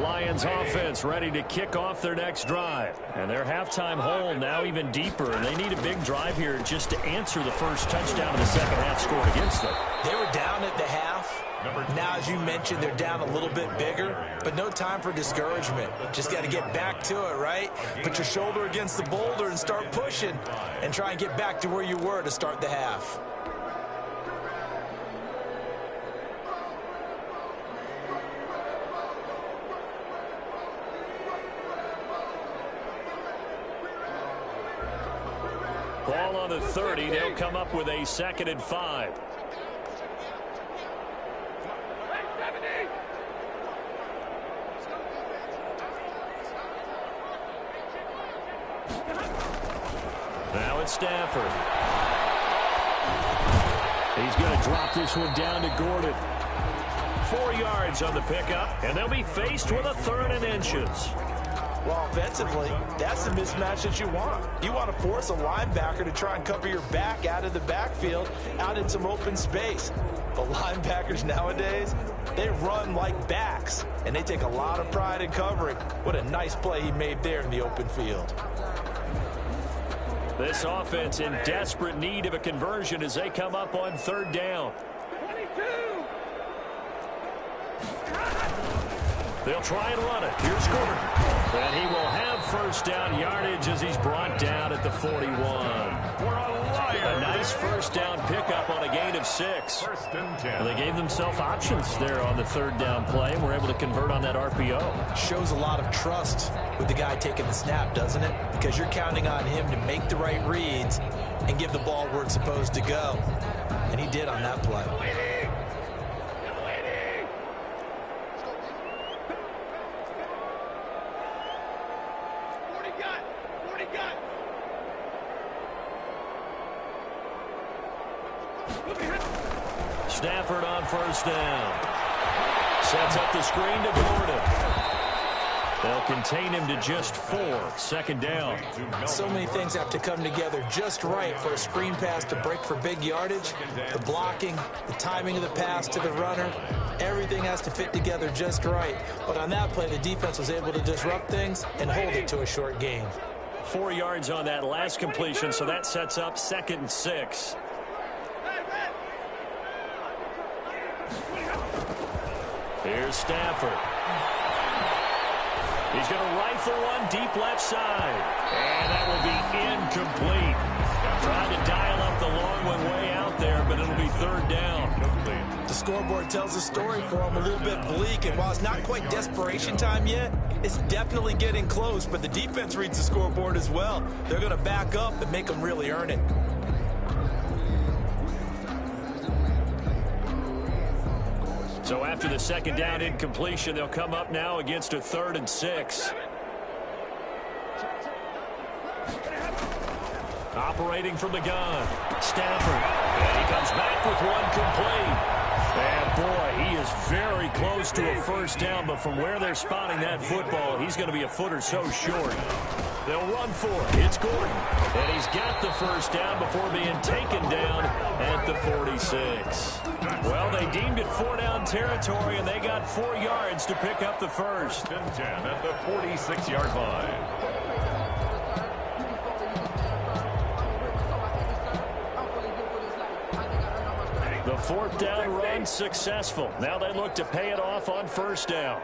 Lions offense ready to kick off their next drive. And their halftime hole now even deeper. And they need a big drive here just to answer the first touchdown of the second half scored against them. They were down at the half. Now, as you mentioned, they're down a little bit bigger, but no time for discouragement. Just got to get back to it, right? Put your shoulder against the boulder and start pushing and try and get back to where you were to start the half. Ball on the 30. They'll come up with a 2nd and 5. Now it's Stafford. He's going to drop this one down to Gordon. 4 yards on the pickup, and they'll be faced with a 3rd and inches. Well, offensively, that's the mismatch that you want. You want to force a linebacker to try and cover your back out of the backfield, out in some open space. The linebackers nowadays, they run like backs, and they take a lot of pride in covering. What a nice play he made there in the open field. This offense in desperate need of a conversion as they come up on third down. 22. They'll try and run it. Here's Gordon. And he will have first down yardage as he's brought down at the 41. A nice first down pickup on a gain of 6. First and 10. They gave themselves options there on the third down play and were able to convert on that RPO. Shows a lot of trust with the guy taking the snap, doesn't it? Because you're counting on him to make the right reads and give the ball where it's supposed to go. And he did on that play. Stafford on first down. Sets up the screen to Gordon. They'll contain him to just 4. Second down. So many things have to come together just right for a screen pass to break for big yardage. The blocking, the timing of the pass to the runner, everything has to fit together just right. But on that play, the defense was able to disrupt things and hold it to a short gain. 4 yards on that last completion, so that sets up 2nd and 6. Here's Stafford. He's going to rifle one deep left side. And that will be incomplete. Trying to dial up the long one way out there, but it'll be third down. The scoreboard tells a story for him a little bit bleak, and while it's not quite desperation time yet, it's definitely getting close, but the defense reads the scoreboard as well. They're going to back up and make them really earn it. So after the second down incompletion, they'll come up now against a 3rd and 6. Operating from the gun, Stafford. And he comes back with one complete. And boy, he is very close to a first down, but from where they're spotting that football, he's going to be a foot or so short. They'll run for it. It's Gordon. And he's got the first down before being taken down at the 46. Well, they deemed it 4-down territory, and they got 4 yards to pick up the first. And 10 at the 46-yard line. The 4th down run successful. Now they look to pay it off on first down.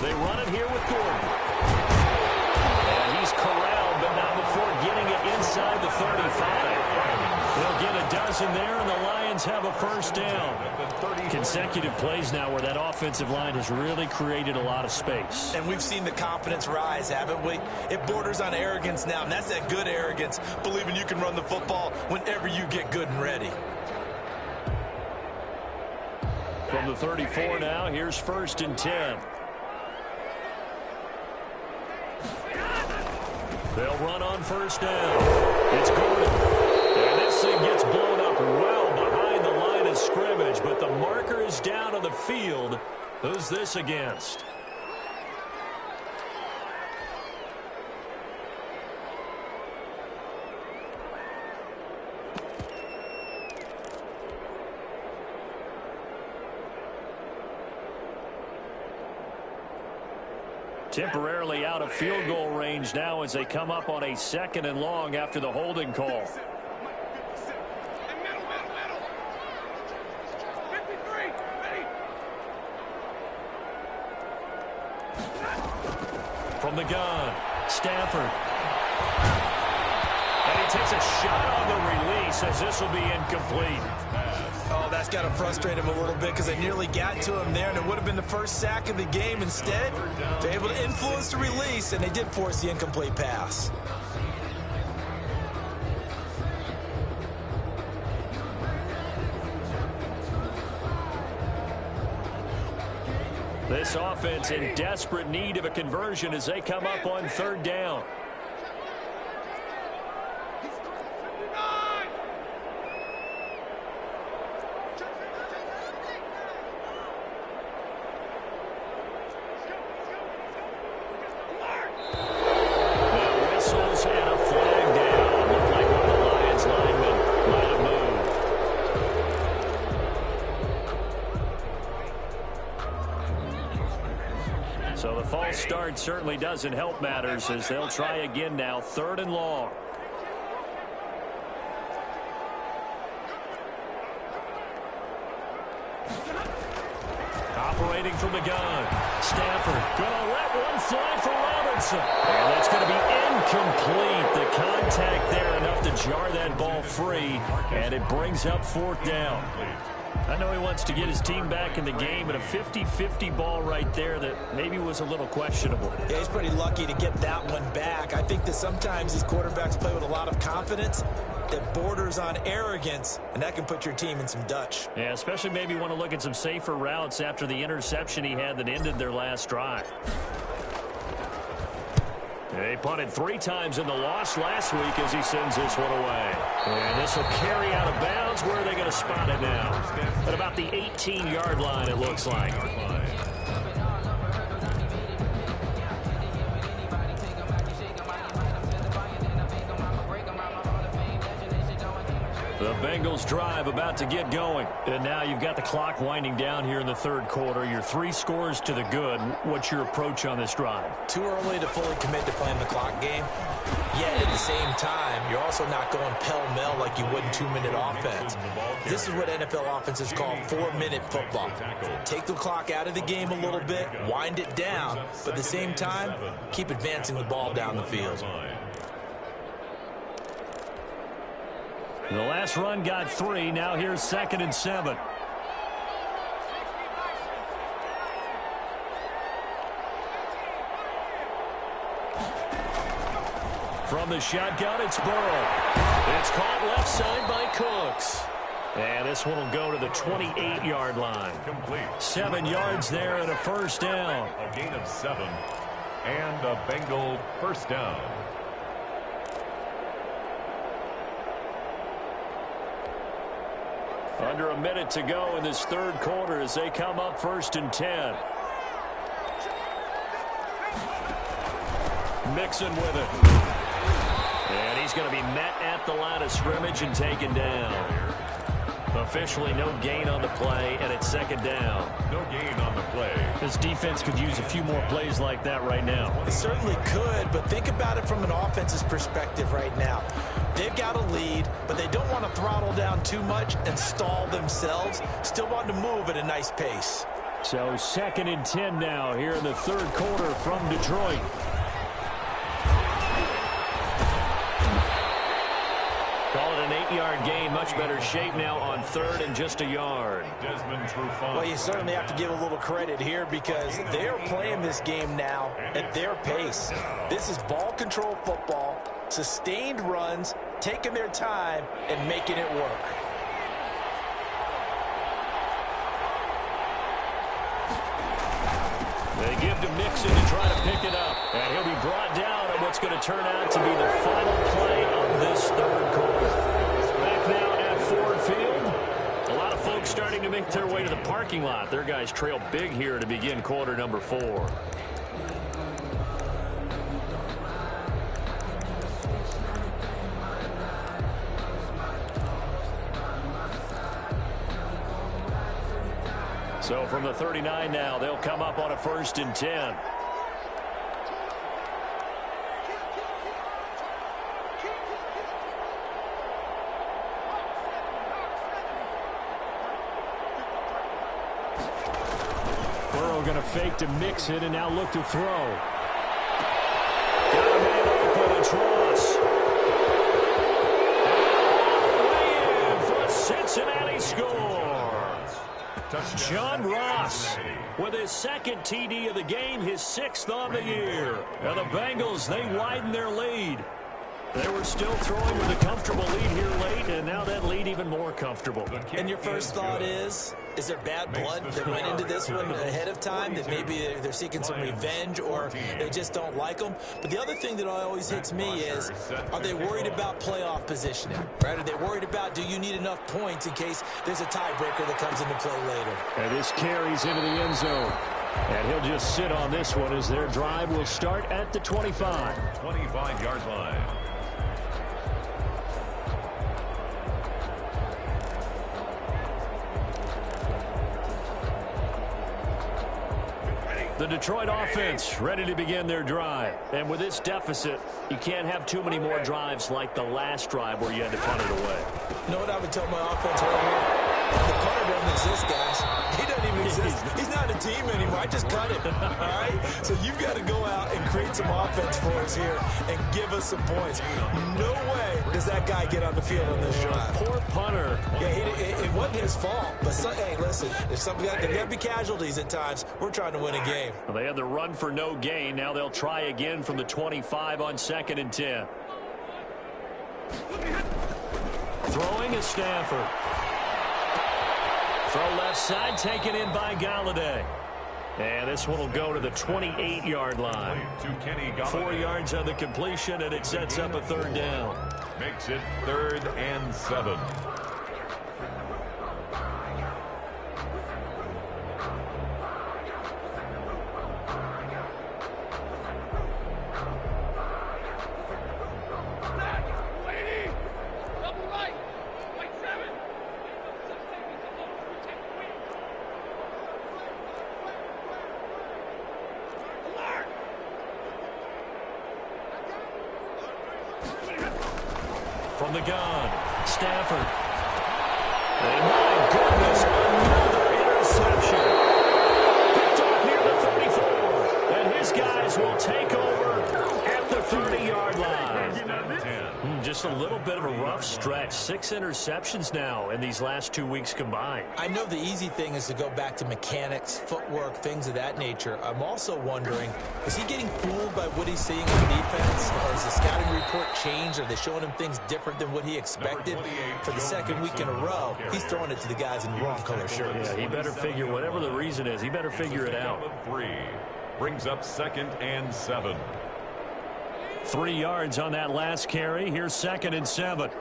They run it here with Gordon. And he's corralled, but not before getting it inside the 35. They'll get a dozen there, and the Lions have a first down. Consecutive plays now where that offensive line has really created a lot of space. And we've seen the confidence rise, haven't we? It borders on arrogance now, and that's that good arrogance, believing you can run the football whenever you get good and ready. From the 34 now, here's 1st and 10. They'll run on first down. It's Gordon. And this thing gets blown up well behind the line of scrimmage, but the marker is down on the field. Who's this against? Temporarily out of field goal range now as they come up on a 2nd and long after the holding call. From the gun, Stafford. And he takes a shot on the release as this will be incomplete. Oh, that's got to frustrate him a little bit because they nearly got to him there, and it would have been the first sack of the game. Instead, they're able to influence the release, and they did force the incomplete pass. This offense in desperate need of a conversion as they come up on 3rd down. start certainly doesn't help matters as they'll try again now, 3rd and long. Operating from the gun. Stafford going to let one fly for Robinson. And that's going to be incomplete. The contact there enough to jar that ball free. And it brings up 4th down. I know he wants to get his team back in the game, but a 50-50 ball right there that maybe was a little questionable. Yeah, he's pretty lucky to get that one back. I think that sometimes these quarterbacks play with a lot of confidence that borders on arrogance, and that can put your team in some Dutch. Yeah, especially maybe want to look at some safer routes after the interception he had that ended their last drive. They punted 3 times in the loss last week as he sends this one away. And this will carry out of bounds. Where are they going to spot it now? At about the 18-yard line, it looks like. The Bengals drive about to get going. And now you've got the clock winding down here in the 3rd quarter. Your 3 scores to the good. What's your approach on this drive? Too early to fully commit to playing the clock game. Yet at the same time, you're also not going pell-mell like you would in 2-minute offense. This is what NFL offenses call 4-minute football. Take the clock out of the game a little bit, wind it down, but at the same time, keep advancing the ball down the field. The last run got 3. Now here's 2nd and 7. From the shotgun, it's Burrow. It's caught left side by Cooks. And this one will go to the 28-yard line. Complete. 7 yards there and a 1st down. A gain of 7 and a Bengal 1st down. Under a minute to go in this 3rd quarter as they come up 1st and 10. Mixon with it. And he's going to be met at the line of scrimmage and taken down. Officially no gain on the play, and it's 2nd down. No gain on the play. This defense could use a few more plays like that right now. They certainly could, but think about it from an offense's perspective right now. They've got a lead, but they don't want to throttle down too much and stall themselves. Still want to move at a nice pace. So 2nd and 10 now here in the 3rd quarter from Detroit. Call it an 8-yard gain. Much better shape now on 3rd and just a yard. Well, you certainly have to give a little credit here because they're playing this game now at their pace. This is ball control football, sustained runs, taking their time and making it work. They give to Mixon to try to pick it up. And he'll be brought down on what's going to turn out to be the final play of this 3rd quarter. Back now at Ford Field. A lot of folks starting to make their way to the parking lot. Their guys trail big here to begin quarter number 4. So from the 39 now, they'll come up on a 1st and 10. Burrow going to fake to mix it and now look to throw. Got a man open, it's Ross. Way in for a Cincinnati score. John Ross with his 2nd TD of the game, his 6th on the year. Now the Bengals, they widen their lead. They were still throwing with a comfortable lead here late, and now that lead even more comfortable. And your first thought is there bad blood that went into this one ahead of time, that maybe they're seeking some revenge or they just don't like them? But the other thing that always hits me is, are they worried about playoff positioning? Right? Are they worried about, do you need enough points in case there's a tiebreaker that comes into play later? And this carries into the end zone. And he'll just sit on this one as their drive will start at the 25. 25-yard line. The Detroit offense ready to begin their drive. And with this deficit, you can't have too many more drives like the last drive where you had to punt it away. You know what I would tell my offense right here? The punter doesn't exist, guys. He doesn't even exist. He's not a team anymore. I just cut him. All right? So you've got to go out and create some offense for us here and give us some points. No way does that guy get on the field on this drive. Poor punter. Yeah, it wasn't his fault. But, hey, listen, there's got to be casualties at times. We're trying to win a game. Well, they had the run for no gain. Now they'll try again from the 25 on 2nd and 10. Throwing is Stafford. Throw left side, taken in by Galladay. And this one will go to the 28-yard line. 4 yards on the completion, and it sets up a 3rd down. Makes it 3rd and 7. From the gun, Stafford. And my goodness, another interception. Picked off near the 34. And his guys will take over at the 30-yard line. Just a little bit of a rough stretch. 6 interceptions now in these last 2 weeks combined. I know the easy thing is to go back to mechanics, footwork, things of that nature. I'm also wondering, is he getting fooled by what he's seeing on defense? Or has the scouting report changed? Are they showing him things different than what he expected? For the 2nd week in a row, he's throwing it to the guys in the wrong color shirts. Yeah, he better figure, whatever the reason is, he better figure it out. 3 brings up 2nd and 7. 3 yards on that last carry. Here's 2nd and 7.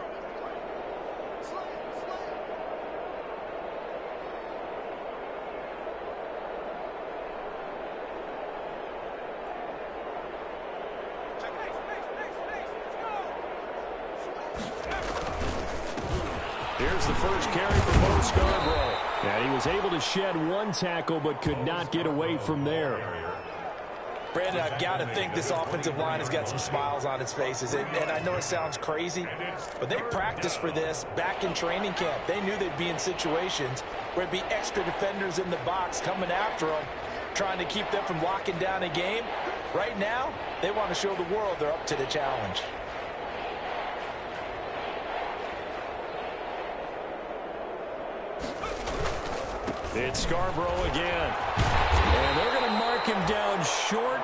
Here's the first carry for Bo Scarborough. Yeah, he was able to shed 1 tackle but could not get away from there. Brandon, I've got to think this offensive line has got some smiles on its faces. And I know it sounds crazy, but they practiced for this back in training camp. They knew they'd be in situations where it'd be extra defenders in the box coming after them, trying to keep them from locking down a game. Right now, they want to show the world they're up to the challenge. It's Scarborough again. And they're going to mark him down short,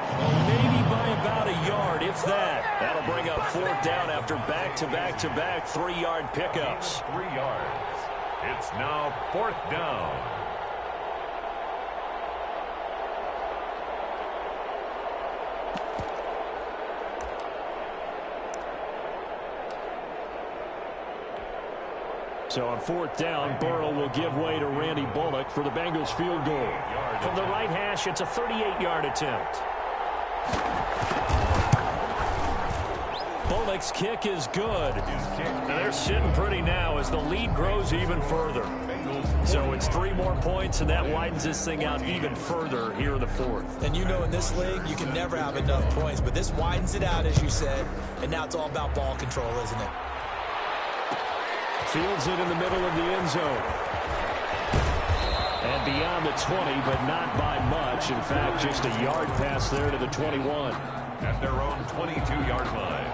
maybe by about a yard, if that. That'll bring up 4th down after back-to-back-to-back 3-yard pickups. 3 yards. It's now 4th down. So on 4th down, Burrow will give way to Randy Bullock for the Bengals field goal. From the right hash, it's a 38-yard attempt. Bullock's kick is good. And they're sitting pretty now as the lead grows even further. So it's 3 more points, and that widens this thing out even further here in the 4th. And you know in this league, you can never have enough points, but this widens it out, as you said, and now it's all about ball control, isn't it? Fields it in the middle of the end zone. And beyond the 20, but not by much. In fact, just a yard pass there to the 21. At their own 22-yard line.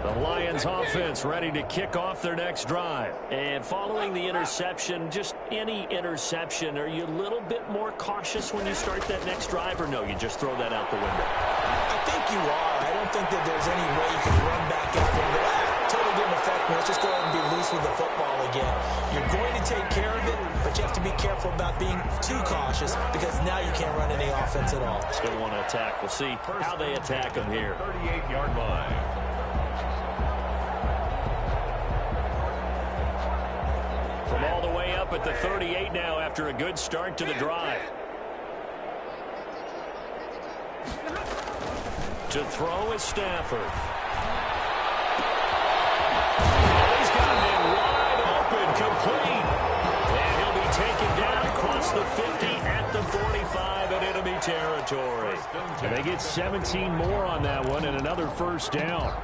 The Lions offense ready to kick off their next drive. And following the interception, just any interception, are you a little bit more cautious when you start that next drive, or no, you just throw that out the window? I think you are. I don't think that there's any way you can run back out and go, totally didn't affect me. Let's just go ahead and be loose with the football again. You're going to take care of it, but you have to be careful about being too cautious because now you can't run any offense at all. Still want to attack. We'll see how they attack them here. 38-yard line. From all the way up at the 38 now after a good start to the drive. To throw is Stafford. He's got him in incomplete. And he'll be taken down across the 50 at the 45 in enemy territory. And they get 17 more on that one and another first down.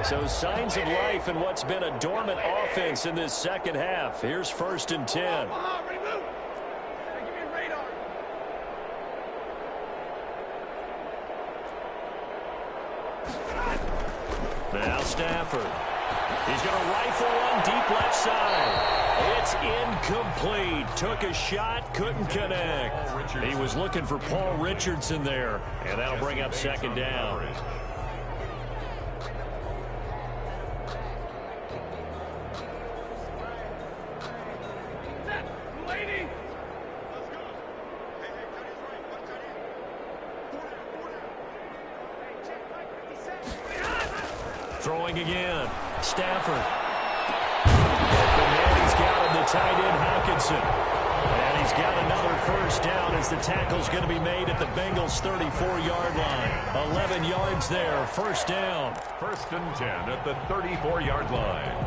So signs of life in what's been a dormant offense in this second half. Here's 1st and 10. Now Stafford. He's going to rifle one deep left side. It's incomplete. Took a shot, couldn't connect. He was looking for Paul Richardson there, and that'll bring up 2nd down. Throwing again. Stafford. And he's got him, the tight end, Hawkinson. And he's got another first down as the tackle's going to be made at the Bengals' 34-yard line. 11 yards there, 1st down. 1st and 10 at the 34-yard line.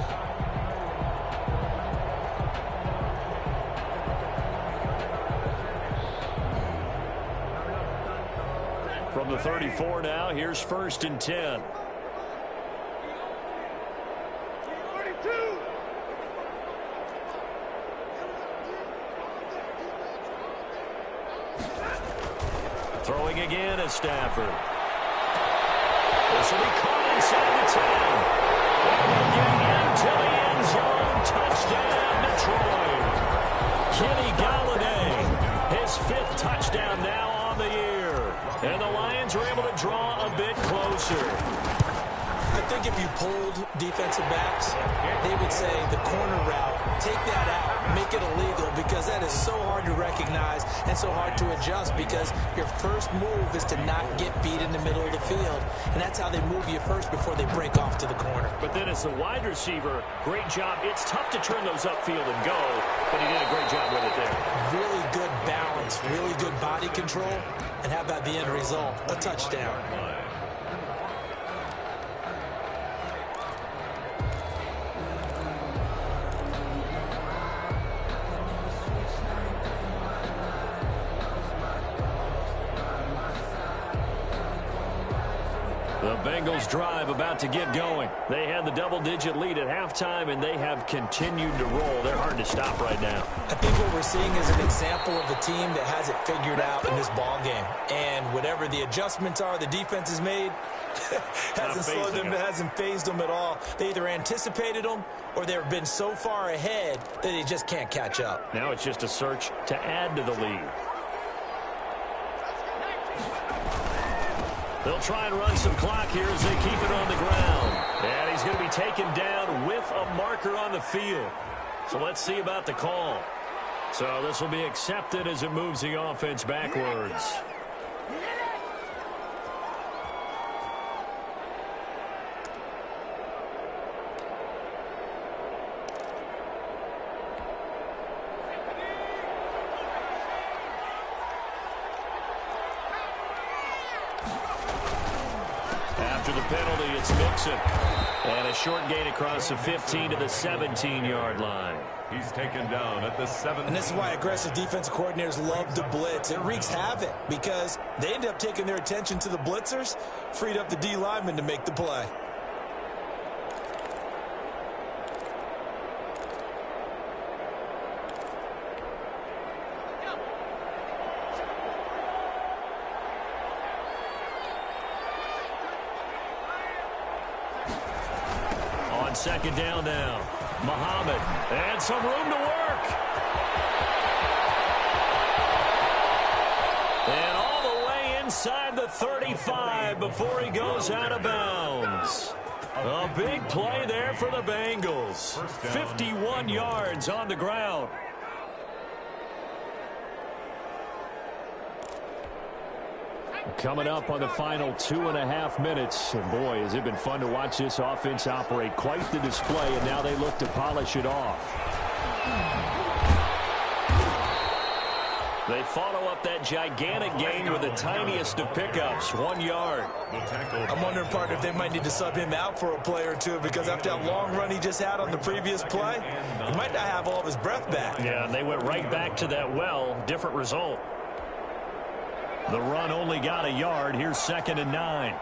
From the 34 now, here's 1st and 10. Throwing again at Stafford. This will be caught inside the 10. Looking into the end zone. Touchdown, Detroit. Kenny Galladay, his 5th touchdown now on the year. And the Lions are able to draw a bit closer. I think if you pulled defensive backs, they would say the corner route, take that out, make it illegal, because that is so hard to recognize and so hard to adjust, because your first move is to not get beat in the middle of the field. And that's how they move you first before they break off to the corner. But then as the wide receiver, great job. It's tough to turn those upfield and go, but he did a great job with it there. Really good balance, really good body control. And how about the end result? A touchdown. The Bengals drive about to get going. They had the double-digit lead at halftime, and they have continued to roll. They're hard to stop right now. I think what we're seeing is an example of a team that has it figured out in this ball game. And whatever the adjustments are the defense has made, hasn't slowed them, hasn't phased them at all. They either anticipated them or they've been so far ahead that they just can't catch up. Now it's just a search to add to the lead. They'll try and run some clock here as they keep it on the ground. And he's going to be taken down with a marker on the field. So let's see about the call. So this will be accepted as it moves the offense backwards. After the penalty, it's Mixon. And a short gain across the 15 to the 17-yard line. He's taken down at the 7. And this is why aggressive defensive coordinators love to blitz. It wreaks havoc because they end up taking their attention to the blitzers, freed up the D lineman to make the play. Second down now. Muhammad. And some room to work. And all the way inside the 35 before he goes out of bounds. A big play there for the Bengals. 51 yards on the ground. Coming up on the final 2.5 minutes. And boy, has it been fun to watch this offense operate. Quite the display, and now they look to polish it off. They follow up that gigantic gain with the tiniest of pickups, 1 yard. I'm wondering, partner, if they might need to sub him out for a play or two, because after that long run he just had on the previous play, he might not have all of his breath back. Yeah, and they went right back to that well. Different result. The run only got a yard. Here's 2nd and 9.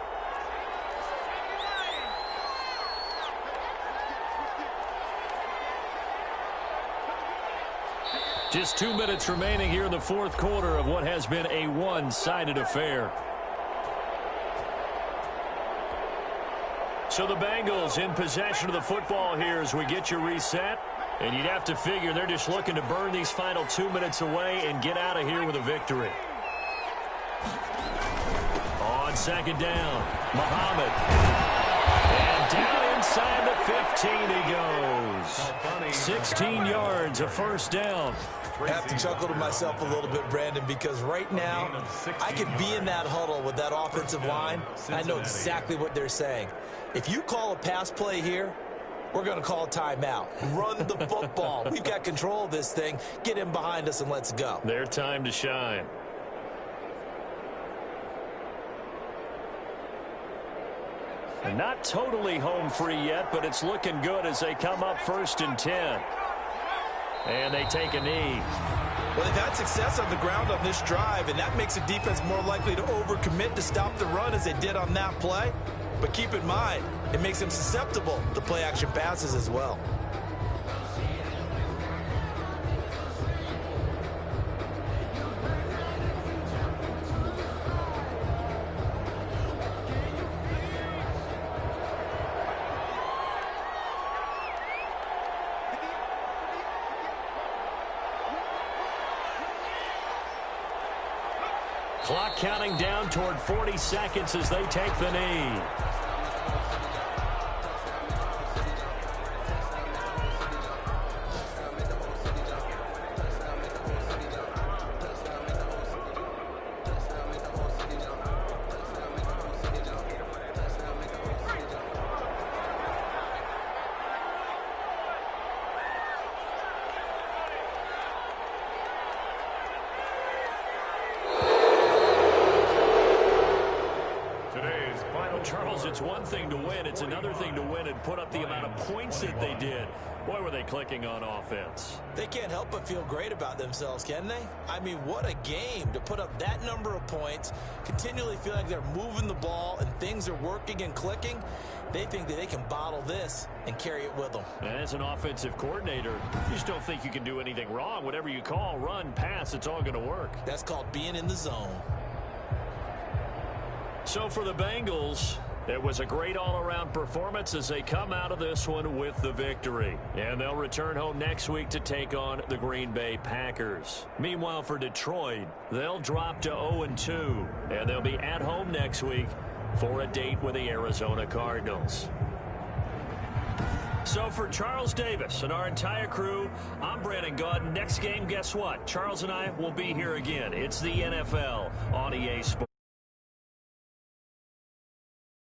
Just 2 minutes remaining here in the fourth quarter of what has been a one-sided affair. So the Bengals in possession of the football here as we get you reset. And you'd have to figure they're just looking to burn these final 2 minutes away and get out of here with a victory. On 2nd down, Muhammad. And down inside the 15 he goes. 16 yards, a 1st down. I have to chuckle to myself a little bit, Brandon, because right now I could be in that huddle with that offensive line, and I know exactly what they're saying. If you call a pass play here, we're going to call a timeout. Run the football. We've got control of this thing. Get in behind us and let's go. Their time to shine. And not totally home free yet, but it's looking good as they come up 1st and 10. And they take a knee. Well, they've had success on the ground on this drive, and that makes the defense more likely to overcommit to stop the run as they did on that play. But keep in mind, it makes them susceptible to play-action passes as well. Clock counting down toward 40 seconds as they take the knee. Charles, it's one thing to win. It's another thing to win and put up the amount of points that they did. Boy, were they clicking on offense. They can't help but feel great about themselves, can they? I mean, what a game to put up that number of points, continually feel like they're moving the ball and things are working and clicking. They think that they can bottle this and carry it with them. And as an offensive coordinator, you just don't think you can do anything wrong. Whatever you call, run, pass, it's all going to work. That's called being in the zone. So for the Bengals, it was a great all-around performance as they come out of this one with the victory. And they'll return home next week to take on the Green Bay Packers. Meanwhile, for Detroit, they'll drop to 0-2. And they'll be at home next week for a date with the Arizona Cardinals. So for Charles Davis and our entire crew, I'm Brandon Gaudin. Next game, guess what? Charles and I will be here again. It's the NFL on EA Sports.